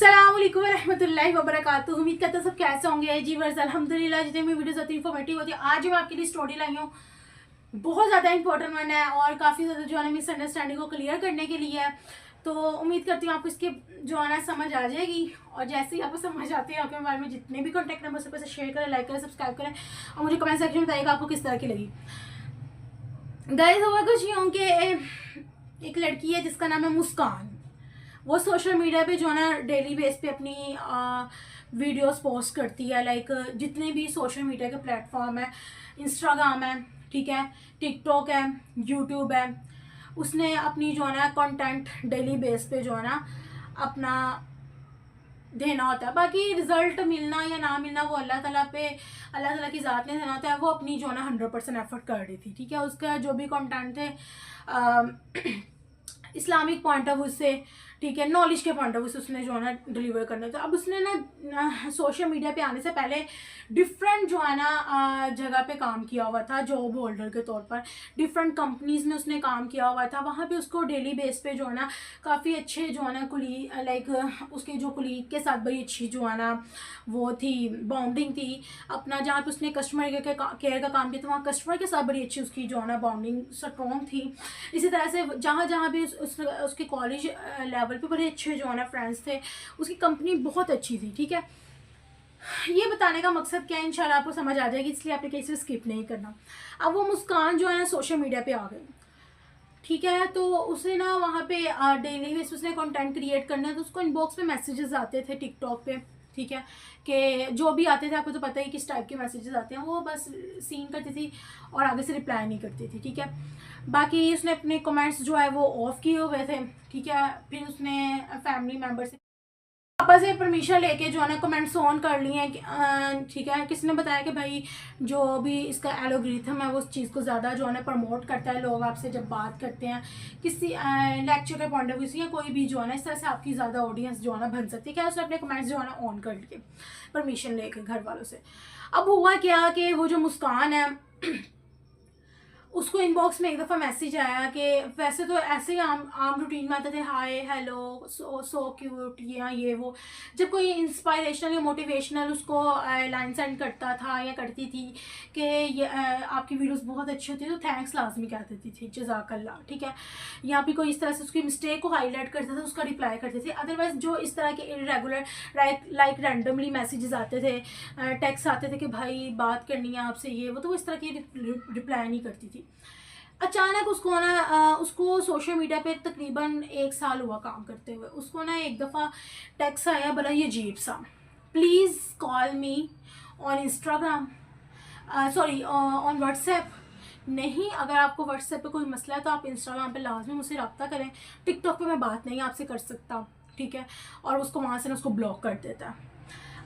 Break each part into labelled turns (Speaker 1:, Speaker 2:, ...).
Speaker 1: अस्सलाम वालेकुम रहमतुल्लाहि व बरकातुहू। उम्मीद करता हूं सब कैसे होंगे जी वर्स अल्हम्दुलिल्लाह। जितनी भी वीडियोस होती है इन्फॉर्मेटिव होती है। आज मैं आपके लिए स्टोरी लाई हूँ, बहुत ज़्यादा इंपॉर्टेंट वन है और काफ़ी ज़्यादा जो है ना मिसअंडरस्टैंडिंग को क्लियर करने के लिए है। तो उम्मीद करती हूँ आपको इसकी जो है ना समझ आ जाएगी और जैसे ही आपको समझ आती है आपके मोबाइल में जितने भी कॉन्टैक्ट नंबर से शेयर करें, लाइक करें, सब्सक्राइब करें और मुझे कमेंट सेक्शन में बताइएगा आपको किस तरह की लगी। गाइस हुआ कुछ यूँ कि एक लड़की है जिसका नाम है मुस्कान। वो सोशल मीडिया पे जो है ना डेली बेस पे अपनी वीडियोस पोस्ट करती है। लाइक जितने भी सोशल मीडिया के प्लेटफॉर्म है, इंस्टाग्राम है, ठीक है, टिकटॉक है, यूट्यूब है, उसने अपनी जो है ना कंटेंट डेली बेस पे जो है ना अपना देना होता है। बाकी रिजल्ट मिलना या ना मिलना वो अल्लाह ताला पे, अल्लाह ताला की ज़ात ने देना होता है। वो अपनी जो है ना 100% एफर्ट कर रही थी, ठीक है। उसका जो भी कंटेंट थे इस्लामिक पॉइंट ऑफ व्यू से, ठीक है, नॉलेज के पॉइंट ऑफ व्यू से उसने जो है ना डिलीवर करना था। अब उसने ना सोशल मीडिया पे आने से पहले डिफरेंट जो है ना जगह पे काम किया हुआ था जॉब होल्डर के तौर पर। डिफरेंट कंपनीज में उसने काम किया हुआ था। वहाँ पे उसको डेली बेस पे जो है ना काफ़ी अच्छे जो है ना कुलीग, लाइक उसके जो कुलीग के साथ बड़ी अच्छी जो है ना वो थी, बॉन्डिंग थी। अपना जहाँ पे उसने कस्टमर केयर का काम किया था वहाँ कस्टमर के साथ बड़ी अच्छी उसकी जो है ना बॉन्डिंग स्ट्रॉन्ग थी। इसी तरह से जहाँ जहाँ भी उसके कॉलेज लेवल पे बड़े अच्छे जो है ना फ्रेंड्स थे। उसकी कंपनी बहुत अच्छी थी, ठीक है। ये बताने का मकसद क्या है, इंशाल्लाह आपको समझ आ जाएगी, इसलिए आपने कहीं से स्किप नहीं करना। अब वो मुस्कान जो है ना सोशल मीडिया पे आ गई, ठीक है। तो उसे ना वहाँ पे डेली बेस उसने कंटेंट क्रिएट करना है, तो उसको इनबॉक्स पे मैसेजेस आते थे टिकटॉक पे, ठीक है, कि जो भी आते थे आपको तो पता ही किस टाइप के मैसेजेस आते हैं। वो बस सीन करती थी और आगे से रिप्लाई नहीं करती थी, ठीक है। बाकी उसने अपने कमेंट्स जो है वो ऑफ किए हुए थे, ठीक है। फिर उसने फैमिली मेम्बर से पापा से परमिशन लेके जो है ना कमेंट्स ऑन कर लिए हैं, ठीक है। किसने बताया कि भाई जो भी इसका एलोग्रिथम है वो उस चीज़ को ज़्यादा जो है ना प्रमोट करता है। लोग आपसे जब बात करते हैं किसी लेक्चर के पॉइंट ऑफ व्यू से या कोई भी जो है ना इस तरह से आपकी ज़्यादा ऑडियंस जो है ना बन सकती है। क्या उसने अपने कमेंट्स जो है ना ऑन कर लिए परमिशन लेके घर वालों से। अब हुआ क्या कि वो जो मुस्कान है उसको इनबॉक्स में एक दफ़ा मैसेज आया कि वैसे तो ऐसे ही आम रूटीन में आते थे, हाय हेलो सो क्यूट ये वो। जब कोई इंस्पायरेशनल या मोटिवेशनल उसको लाइन सेंड करता था या करती थी कि ये आपकी वीडियोस बहुत अच्छी होती है, तो थैंक्स लाजमी कह देती थी, जज़ाकल्लाह, ठीक है। या फिर कोई इस तरह से उसकी मिस्टेक को हाईलाइट करता था, उसका रिप्लाई करते थे। अदरवाइज जो इस तरह के इरेगुलर लाइक रैंडमली मैसेजेस आते थे, टेक्स्ट आते थे कि भाई बात करनी है आपसे ये वो, तो वो इस तरह की रिप्लाई नहीं करती थी। अचानक उसको ना उसको सोशल मीडिया पे तकरीबन 1 साल हुआ काम करते हुए। उसको ना एक दफ़ा टेक्स्ट आया बड़ा ये अजीब सा, please call me on Instagram, sorry on WhatsApp. नहीं, अगर आपको व्हाट्सएप पे कोई मसला है तो आप इंस्टाग्राम पे लाजमी मुझसे रब्ता करें। टिकटॉक पे मैं बात नहीं आपसे कर सकता, ठीक है। और उसको वहाँ से ना उसको ब्लॉक कर देता है।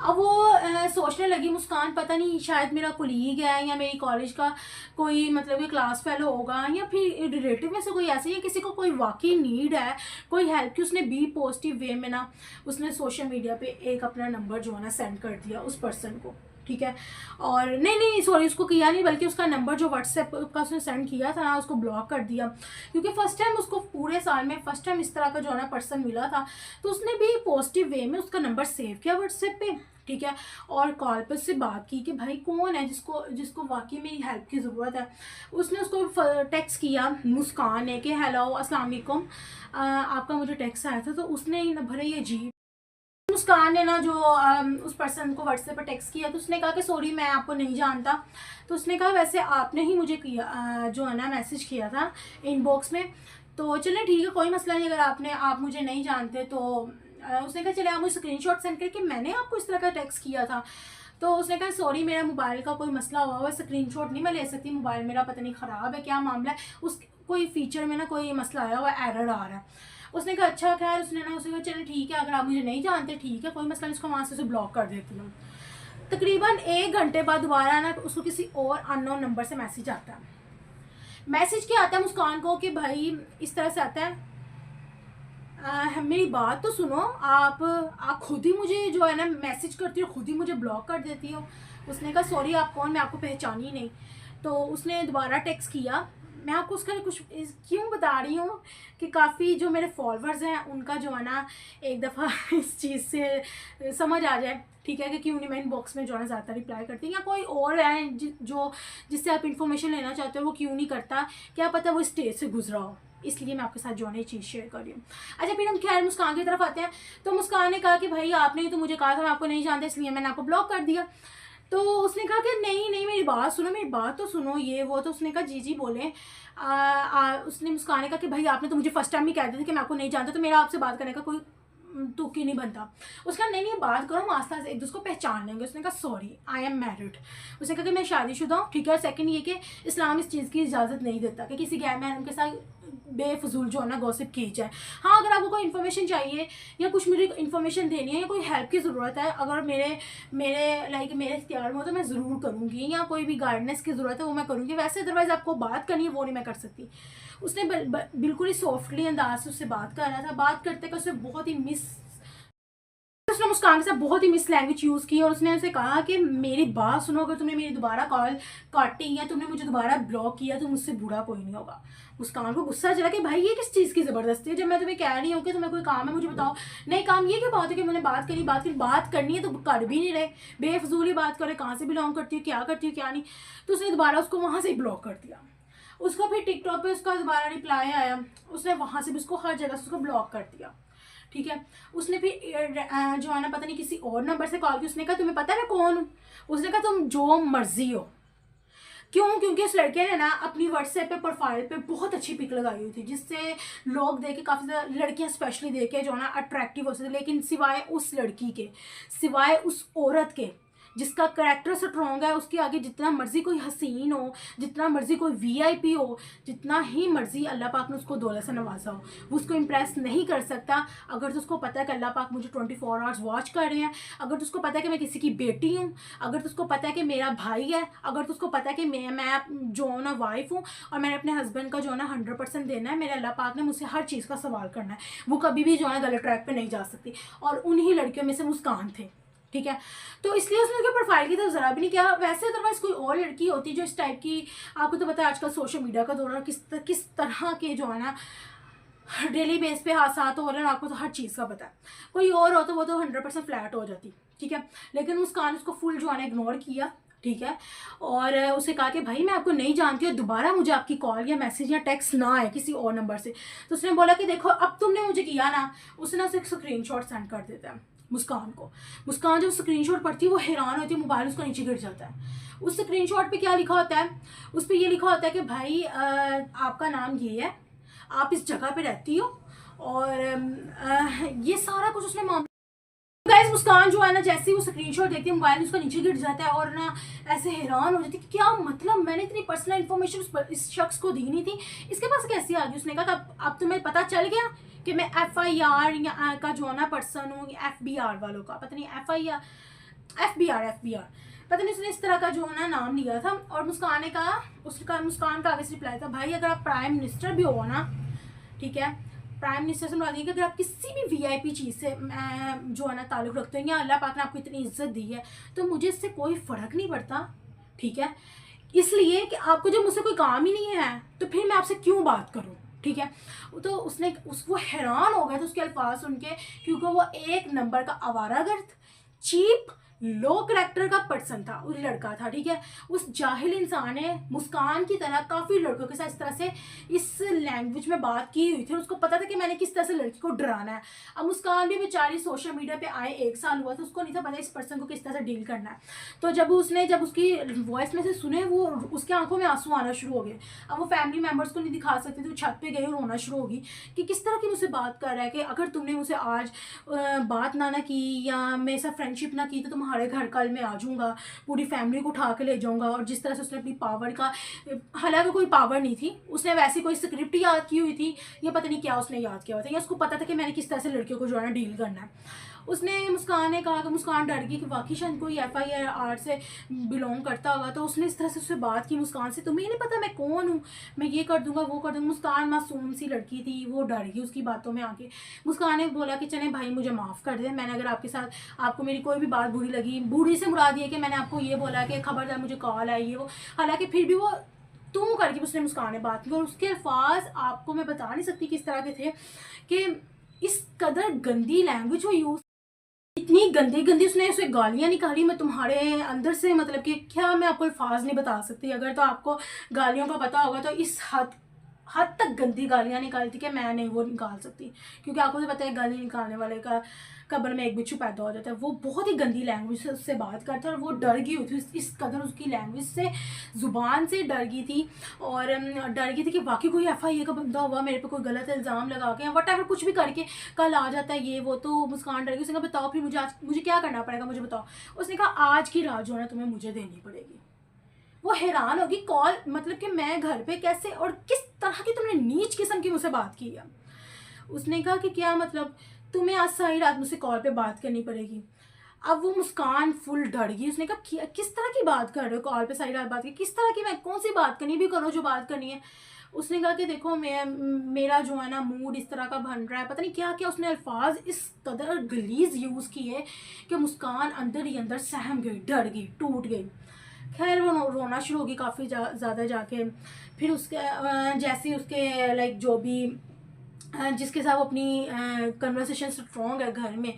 Speaker 1: अब वो सोचने लगी मुस्कान, पता नहीं शायद मेरा कोलीग है या मेरी कॉलेज का कोई मतलब कि क्लास फेलो होगा या फिर रिलेटिव में से कोई ऐसे, या किसी को कोई वाकई नीड है कोई हेल्प की। उसने बी पॉजिटिव वे में ना उसने सोशल मीडिया पे एक अपना नंबर जो है ना सेंड कर दिया उस पर्सन को, ठीक है। और नहीं सॉरी, उसको किया नहीं, बल्कि उसका नंबर जो व्हाट्सएप का उसने सेंड किया था ना उसको ब्लॉक कर दिया। क्योंकि फर्स्ट टाइम उसको पूरे साल में फर्स्ट टाइम इस तरह का जो है ना पर्सन मिला था, तो उसने भी पॉजिटिव वे में उसका नंबर सेव किया व्हाट्सएप पे, ठीक है। और कॉल पर उससे बात की कि भाई कौन है जिसको वाकई मेरी हेल्प की ज़रूरत है। उसने उसको टेक्स्ट किया मुस्कान ने कि हेलो अस्सलाम वालेकुम, आपका मुझे टेक्स्ट आया था। तो उसने भले ही अजीब, मुस्कान ने ना जो उस पर्सन को व्हाट्सएप पर टेक्स्ट किया, तो उसने कहा कि सॉरी मैं आपको नहीं जानता। तो उसने कहा वैसे आपने ही मुझे किया जो है ना मैसेज किया था इनबॉक्स में, तो चले ठीक है कोई मसला नहीं, अगर आप मुझे नहीं जानते तो उसने कहा चले आप मुझे स्क्रीनशॉट सेंड करके मैंने आपको इस तरह का टेक्स्ट किया था। तो उसने कहा सॉरी मेरा मोबाइल का कोई मसला हुआ हुआ, स्क्रीनशॉट नहीं मैं ले सकती, मोबाइल मेरा पता नहीं ख़राब है क्या मामला है, उस कोई फीचर में ना कोई मसला आया हुआ, एरर आ रहा है। उसने कहा अच्छा खैर, उसने ना उसे कहा चलो ठीक है अगर आप मुझे नहीं जानते ठीक है कोई मसला नहीं, उसको वहाँ से ब्लॉक कर देती हूँ। तकरीबन 1 घंटे बाद दोबारा ना उसको किसी और अननोन नंबर से मैसेज आता है। मैसेज क्या आता है मुस्कान को कि भाई इस तरह से आता है, मेरी बात तो सुनो, आप खुद ही मुझे जो है ना मैसेज करती हो, खुद ही मुझे ब्लॉक कर देती हो। उसने कहा सॉरी आप कौन, मैं आपको पहचानी नहीं। तो उसने दोबारा टेक्स्ट किया मैं आपको उसका कुछ क्यों बता रही हूँ कि काफ़ी जो मेरे फॉलोअर्स हैं उनका जो है ना एक दफ़ा इस चीज़ से समझ आ जाए, ठीक है, कि क्यों नहीं मैं इनबॉक्स में जो है ना ज़्यादा रिप्लाई करती, या कोई और है जो जिससे आप इन्फॉर्मेशन लेना चाहते हो वो क्यों नहीं करता, क्या पता वो स्टेज से गुजरा हो, इसलिए मैं आपके साथ जो है ये चीज़ शेयर कर रही हूँ। अच्छा, फिर हम खैर मुस्कान की तरफ आते हैं। तो मुस्कान ने कहा कि भाई आपने तो मुझे कहा था मैं आपको नहीं जानता, इसलिए मैंने आपको ब्लॉक कर दिया। तो उसने कहा कि नहीं नहीं मेरी बात सुनो, मेरी बात तो सुनो, ये वो। तो उसने कहा जी जी बोले। उसने मुस्कान ने कहा कि भाई आपने तो मुझे फर्स्ट टाइम ही कह दिया था कि मैं आपको नहीं जानता, तो मेरा आपसे बात करने का कोई तुक ही नहीं बनता। उसका नहीं नहीं बात करो, हम आस्ते आस्ते एक दूसरे को पहचान लेंगे। उसने कहा सॉरी आई एम मैरिड। उसने कहा कि मैं शादीशुदा हूँ, ठीक है। और सेकंड ये कि इस्लाम इस चीज़ की इजाज़त नहीं देता कि किसी गैर महरम के साथ बेफजूल जो है ना गॉसिप की जाए। हाँ, अगर आपको कोई इन्फॉर्मेशन चाहिए या कुछ मुझे इन्फॉर्मेशन देनी है या कोई हेल्प की ज़रूरत है, अगर मेरे मेरे इख्तियार में हो तो मैं ज़रूर करूँगी, या कोई भी गाइडेंस की ज़रूरत है वो मैं करूँगी। वैसे अदरवाइज़ आपको बात करनी है वो नहीं मैं कर सकती। उसने बिल्कुल ही सॉफ्टली अंदाज से उससे बात कर रहा था। बात करते कर उसने बहुत ही उसने मुस्कान के साथ बहुत ही मिस लैंग्वेज यूज़ की, और उसने उसे कहा कि मेरी बात सुनो, अगर तुमने मेरी दोबारा कॉल काटी या तुमने मुझे दोबारा ब्लॉक किया तो मुझसे बुरा कोई नहीं होगा। मुस्कान को गुस्सा चला कि भाई ये किस चीज़ की ज़बरदस्ती है, जब मैं तुम्हें कह रही हूँ कि तुम्हें कोई काम है मुझे बताओ। नहीं, काम ये क्या बात है कि मैंने बात करनी है तो कर भी नहीं रहे, बेफजूल ही बात करे, कहाँ से बिलोंग करती हूँ, क्या करती हूँ क्या नहीं। तो उसने दोबारा उसको वहाँ से ही ब्लॉक कर दिया। उसको फिर टिकटॉक पे उसका दोबारा रिप्लाई आया, उसने वहाँ से भी उसको हर जगह से उसको ब्लॉक कर दिया, ठीक है। उसने फिर जो है ना पता नहीं किसी और नंबर से कॉल की। उसने कहा तुम्हें पता है मैं कौन हूँ? उसने कहा तुम जो मर्जी हो। क्यों? क्योंकि उस लड़के ने ना अपनी व्हाट्सएप पे प्रोफाइल पे बहुत अच्छी पिक लगाई हुई थी, जिससे लोग देखे, काफ़ी ज़्यादा लड़कियां स्पेशली देखे जो है ना अट्रैक्टिव हो सकती। लेकिन सिवाय उस लड़की के, सिवाय उस औरत के जिसका करैक्टर स्ट्रॉन्ग है, उसके आगे जितना मर्जी कोई हसीन हो, जितना मर्जी कोई वीआईपी हो, जितना ही मर्जी अल्लाह पाक ने उसको दौलत से नवाजा हो, वो उसको इम्प्रेस नहीं कर सकता। अगर तो उसको पता है कि अल्लाह पाक मुझे 24 आवर्स वॉच कर रहे हैं, अगर तो उसको पता है कि मैं किसी की बेटी हूँ, अगर तो उसको पता है कि मेरा भाई है, अगर तो उसको पता है कि मैं जो ना वाइफ हूँ और मैंने अपने हस्बैंड का जो ना 100% देना है, मेरे अल्लाह पाक ने मुझसे हर चीज़ का सवाल करना है, वो कभी भी जो है गलत ट्रैक पे नहीं जा सकती। और उन्हीं लड़कियों में से मुस्कान थे, ठीक है। तो इसलिए उसने उसके प्रोफाइल की तरफ ज़रा भी नहीं किया। वैसे अदरवाइज कोई और लड़की होती जो इस टाइप की, आपको तो पता है आजकल सोशल मीडिया का दौर, किस तरह के जो है ना डेली बेस पे हादसात हो रहे हैं, आपको तो हर चीज़ का पता है। कोई और हो तो वो तो 100% फ्लैट हो जाती, ठीक है। लेकिन मुस्कान उसको फुल जो है ना इग्नोर किया, ठीक है। और उसे कहा कि भाई मैं आपको नहीं जानती हूँ, दोबारा मुझे आपकी कॉल या मैसेज या टेक्स्ट ना आए किसी और नंबर से। तो उसने बोला कि देखो अब तुमने मुझे किया ना। उसने उसे एक स्क्रीनशॉट सेंड कर देता है मुस्कान को। मुस्कान जब स्क्रीनशॉट पढ़ती है वो हैरान होती है, मोबाइल उसका नीचे गिर जाता है। उस स्क्रीनशॉट पे क्या लिखा होता है? उस पर ये लिखा होता है कि भाई आपका नाम ये है, आप इस जगह पे रहती हो, और ये सारा कुछ उसने गाइस मुस्कान जो है ना जैसे ही वो स्क्रीनशॉट देखती है मोबाइल उसका नीचे गिर जाता है, और ना ऐसे हैरान हो जाती है कि क्या मतलब, मैंने इतनी पर्सनल इन्फॉर्मेशन इस शख्स को दी नहीं थी, इसके पास कैसे आ गई। उसने कहा अब तुम्हें पता चल गया कि मैं FIR का जो है ना पर्सन हूँ, FBR वालों का, पता नहीं FBR पता नहीं उसने इस तरह का जो है ना नाम लिया था। और मुस्कान ने कहा, मुस्कान का आगे से रिप्लाई था, भाई अगर आप प्राइम मिनिस्टर भी हो ना, ठीक है, प्राइम मिनिस्टर से मुराद है कि अगर आप किसी भी VIP चीज़ से जो है ना ताल्लुक़ रखते हो, या अल्लाह पाक ने आपको इतनी इज्जत दी है, तो मुझे इससे कोई फ़र्क नहीं पड़ता, ठीक है। इसलिए कि आपको जब मुझसे कोई काम ही नहीं है तो फिर मैं आपसे क्यों बात करूँ, ठीक है। तो वो हैरान हो गया था उसके अल्फाज सुन के, क्योंकि वो एक नंबर का आवारागर्द, चीप, लो करेक्टर का पर्सन था, उस लड़का था, ठीक है। उस जाहिल इंसान ने मुस्कान की तरह काफ़ी लड़कों के साथ इस तरह से इस लैंग्वेज में बात की हुई थी। उसको पता था कि मैंने किस तरह से लड़की को डराना है। अब मुस्कान भी बेचारी सोशल मीडिया पे आए 1 साल हुआ था, उसको नहीं था पता इस पर्सन को किस तरह से डील करना है। तो जब उसकी वॉइस में से सुने, वो उसके आंखों में आंसू आना शुरू हो गए। अब वो फैमिली मेम्बर्स को नहीं दिखा सकती थी, वो छत पे गई और रोना शुरू होगी कि किस तरह की मुझसे बात कर रहा है, कि अगर तुमने मुझसे आज बात ना की या मेरे साथ फ्रेंडशिप ना की तो तुम्हारे घर कल मैं आ जाऊँगा, पूरी फैमिली को उठा के ले जाऊँगा। और जिस तरह से उसने अपनी पावर का, हालांकि कोई पावर नहीं थी, उसने वैसी कोई स्क्रिप्ट याद की हुई थी या पता नहीं क्या उसने याद किया हुआ था, या उसको पता था कि मैंने किस तरह से लड़कियों को जो है ना डील करना है। मुस्कान ने कहा कि मुस्कान डर गई कि वाकई शायद कोई FIR से बिलोंग करता होगा। तो उसने इस तरह से उससे बात की मुस्कान से, तुम्हें नहीं पता मैं कौन हूँ, मैं ये कर दूंगा वो कर दूंगा। मुस्कान मासूम सी लड़की थी, वो डर गई उसकी बातों में आके। मुस्कान ने बोला कि चले भाई मुझे माफ़ कर दे, मैंने अगर आपको मेरी कोई भी बात बुरी लगी, बुरी से मुराद ये कि मैंने आपको ये बोला कि खबरदार मुझे कॉल आई है वो, हालांकि फिर भी वो तुम करके उसने मुस्कान ने बात की, और उसके अल्फाज आपको मैं बता नहीं सकती किस तरह के थे कि इस कदर गंदी लैंग्वेज वो यूज़, इतनी गंदी गंदी उसने उसे गालियाँ निकाली। मैं तुम्हारे अंदर से मतलब कि क्या मैं आपको अल्फाज नहीं बता सकती। अगर तो आपको गालियों का पता होगा तो इस हद तक गंदी गालियाँ निकाली थी कि मैं नहीं वो निकाल सकती, क्योंकि आपको तो पता है गाली निकालने वाले का कब्र में एक बिच्छू पैदा हो जाता है। वो बहुत ही गंदी लैंग्वेज से उससे बात करता है, और वो डर गई हुई थी इस कदर उसकी लैंग्वेज से, ज़ुबान से डर गई थी। और डर गई थी कि वाकई कोई FIA का बंदा हुआ, मेरे पे कोई गलत इल्ज़ाम लगा के, वट एवर कुछ भी करके कल आ जाता है ये वो। तो मुस्कान डर गई। उसने कहा बताओ फिर मुझे क्या करना पड़ेगा, मुझे बताओ। उसने कहा आज की रात जो है तुम्हें मुझे देनी पड़ेगी। वो हैरान होगी, कॉल मतलब कि मैं घर पे कैसे और किस तरह की तुमने नीच किस्म की मुझसे बात की है। उसने कहा कि क्या मतलब तुम्हें आज सारी रात मुझसे कॉल पे बात करनी पड़ेगी। अब वो मुस्कान फुल डर गई। उसने कहा किस तरह की बात कर रहे हो, कॉल पे सारी रात बात की, किस तरह की, मैं कौन सी बात करनी भी करो जो बात करनी है। उसने कहा कि देखो मेरा जो है ना मूड इस तरह का बन रहा है, पता नहीं क्या क्या उसने अल्फाज इस कदर गलीज यूज़ किए कि मुस्कान अंदर ही अंदर सहम गई, डर गई, टूट गई। खैर वो रोना शुरू होगी काफ़ी ज़्यादा जाके। फिर उसके जैसे उसके लाइक जो भी जिसके साथ वो अपनी कन्वर्सेशन स्ट्रॉन्ग है घर में,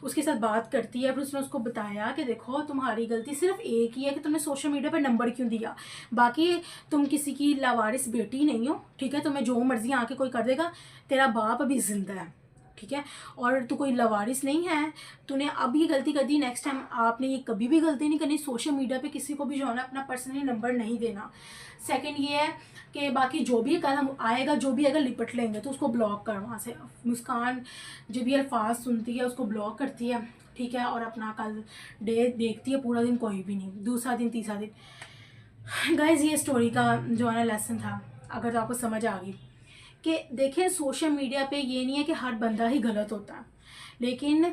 Speaker 1: उसके साथ बात करती है। फिर उसने उसको बताया कि देखो तुम्हारी गलती सिर्फ एक ही है कि तुमने सोशल मीडिया पर नंबर क्यों दिया, बाकी तुम किसी की लावारिस बेटी नहीं हो, ठीक है। तुम्हें जो मर्जी आके कोई कर देगा, तेरा बाप अभी जिंदा है, ठीक है, और तू कोई लवारिस नहीं है। तूने अब ये गलती कर दी, नेक्स्ट टाइम आपने ये कभी भी गलती नहीं करनी। सोशल मीडिया पे किसी को भी जो है ना अपना पर्सनली नंबर नहीं देना। सेकंड ये है कि बाकी जो भी कल हम आएगा, जो भी अगर लिपट लेंगे तो उसको ब्लॉक कर वहाँ से। मुस्कान जो भी अल्फाज सुनती है उसको ब्लॉक करती है, ठीक है, और अपना कल डे देखती है, पूरा दिन कोई भी नहीं, दूसरा दिन तीसरा दिन। गाइज ये स्टोरी का जो है ना लेसन था, अगर तो आपको समझ आ गई कि देखें सोशल मीडिया पे ये नहीं है कि हर बंदा ही गलत होता है, लेकिन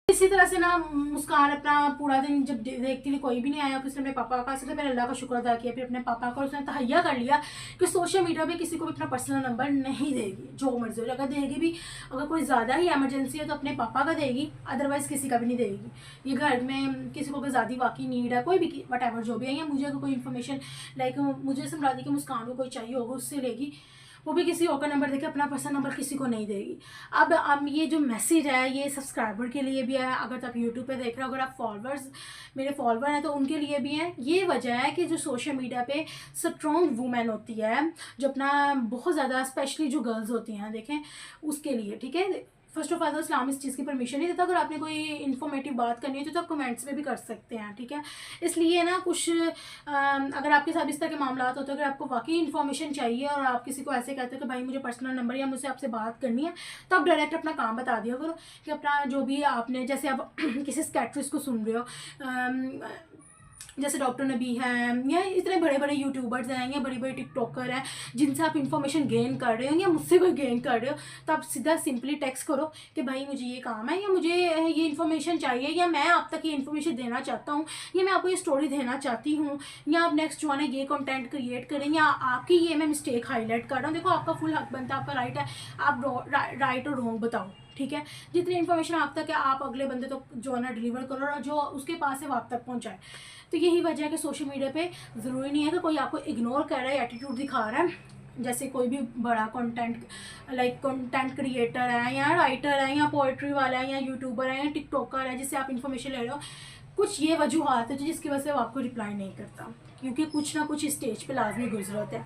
Speaker 1: इसी तरह से ना मुस्कान अपना पूरा दिन जब देखती थी कोई भी नहीं आया, फिर उसने अपने पापा का सबसे पहले अल्लाह का शुक्र अदा किया, फिर अपने पापा का उसने तहैया कर लिया कि सोशल मीडिया पे किसी को भी अपना पर्सनल नंबर नहीं देगी, जो मर्जी हो। अगर देगी भी, अगर कोई ज़्यादा ही एमरजेंसी है तो अपने पापा का देगी, अदरवाइज़ किसी का भी नहीं देगी। ये घर में किसी को ज़्यादा वाकई नीड है, कोई भी वट एवर जो भी है, या मुझे अगर कोई इन्फॉर्मेशन लाइक मुझे समझा दी कि मुस्कान को कोई चाहिए होगा उससे लेगी, वो भी किसी और का नंबर देके अपना पर्सनल नंबर किसी को नहीं देगी। अब ये जो मैसेज है ये सब्सक्राइबर के लिए भी है, अगर आप यूट्यूब पे देख रहे हो, अगर आप फॉलोअर्स मेरे फॉलोअर हैं तो उनके लिए भी है। ये वजह है कि जो सोशल मीडिया पे स्ट्रॉन्ग वुमेन होती है, जो अपना बहुत ज़्यादा स्पेशली जो गर्ल्स होती हैं देखें उसके लिए, ठीक है। फर्स्ट ऑफ ऑल तो इस्लाम इस चीज़ की परमिशन नहीं देता। अगर आपने कोई इन्फॉर्मेटिव बात करनी है तो आप कमेंट्स में भी कर सकते हैं, ठीक है। इसलिए ना कुछ अगर आपके साथ इस तरह के मामला होते हैं, अगर आपको वाकई इन्फॉर्मेशन चाहिए और आप किसी को ऐसे कहते हो कि भाई मुझे पर्सनल नंबर या मुझसे आपसे बात करनी है, तो आप डायरेक्ट अपना काम बता दिया करो कि अपना जो भी आपने, जैसे आप किसी स्कैट्रिस्ट को सुन रहे हो, जैसे डॉक्टर नबी हैं या इतने बड़े बड़े यूट्यूबर्स हैं या बड़ी बड़ी टिकटॉकर हैं जिनसे आप इन्फॉर्मेशन गेन कर रहे हो या मुझसे कोई गेन कर रहे हो, तो आप सीधा सिंपली टेक्स्ट करो कि भाई मुझे ये काम है या मुझे ये इन्फॉर्मेशन चाहिए या मैं आप तक ये इन्फॉर्मेशन देना चाहता हूँ या मैं आपको ये स्टोरी देना चाहती हूँ, या आप नेक्स्ट जो है ना ये कंटेंट क्रिएट करें या आपकी ये मैं मिस्टेक हाईलाइट कर रहा हूँ। देखो आपका फुल हक बनता है, आपका राइट है, आप राइट और रॉन्ग बताओ, ठीक है। जितनी इन्फॉर्मेशन आप तक है आप अगले बंदे तो जो है ना डिलीवर करो और जो उसके पास है वो आप तक पहुँचाए। तो यही वजह है कि सोशल मीडिया पे ज़रूरी नहीं है कि कोई आपको इग्नोर कर रहा है, एटीट्यूड दिखा रहा है। जैसे कोई भी बड़ा कंटेंट कंटेंट क्रिएटर है या राइटर है या पोइट्री वाला है या यूट्यूबर है या टिकटॉकर है जिससे आप इन्फॉर्मेशन ले रहे हो, कुछ ये वजूहत है जिसकी वजह से वो आपको रिप्लाई नहीं करता, क्योंकि कुछ ना कुछ स्टेज पे लाजमी गुजर होता है।